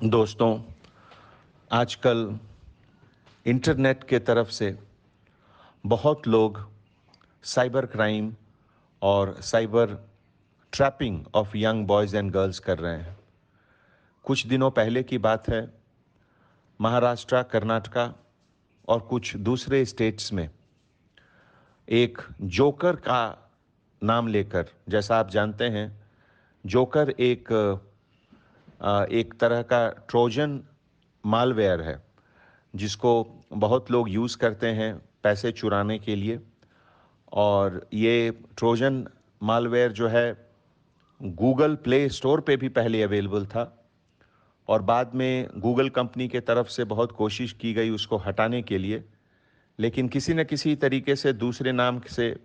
दोस्तों, आजकल इंटरनेट के तरफ से बहुत लोग साइबर क्राइम और cyber trapping of young boys and girls कर रहे हैं। कुछ दिनों पहले की बात है, महाराष्ट्र, कर्नाटका और कुछ दूसरे स्टेट्स में एक जोकर का नाम लेकर, जैसा आप जानते हैं, जोकर एक तरह का ट्रोजन मालवेयर है जिसको बहुत लोग यूज़ करते हैं पैसे चुराने के लिए। और ये ट्रोजन मालवेयर जो है गूगल प्ले स्टोर पे भी पहले अवेलेबल था और बाद में गूगल कंपनी के तरफ से बहुत कोशिश की गई उसको हटाने के लिए, लेकिन किसी न किसी तरीके से दूसरे नाम से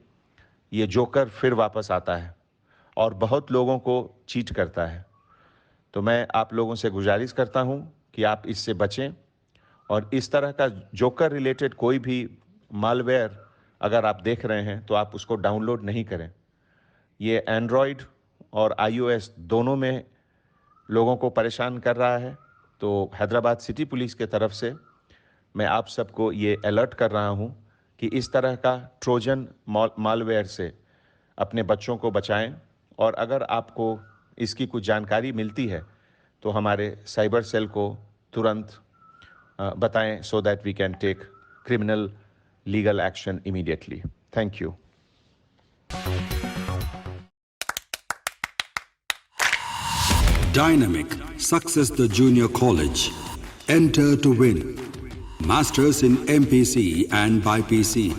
ये जोकर फिर वापस आता है और बहुत लोगों को चीट करता है। तो मैं आप लोगों से गुजारिश करता हूं कि आप इससे बचें और इस तरह का जोकर रिलेटेड कोई भी मालवेयर अगर आप देख रहे हैं तो आप उसको डाउनलोड नहीं करें। ये एंड्रॉयड और iOS दोनों में लोगों को परेशान कर रहा है। तो हैदराबाद सिटी पुलिस के तरफ से मैं आप सबको ये अलर्ट कर रहा हूं कि इस तरह का ट्रोजन मालवेयर से अपने बच्चों को बचाएं और अगर आपको इसकी कुछ जानकारी मिलती है तो हमारे साइबर सेल को तुरंत बताएं so that we can take criminal legal action immediately. Thank you. Dynamic Success the Junior College. Enter to win. Masters in MPC and BPC.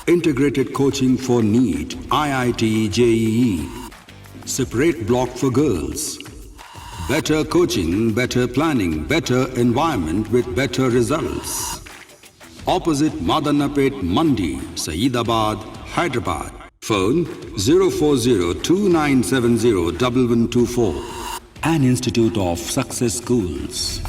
Integrated coaching for NEET, IIT, JEE. Separate block for girls. Better coaching, better planning, better environment with better results. Opposite Madanapet Mandi, Saeedabad, Hyderabad. Phone 04029701124. An Institute of Success Schools.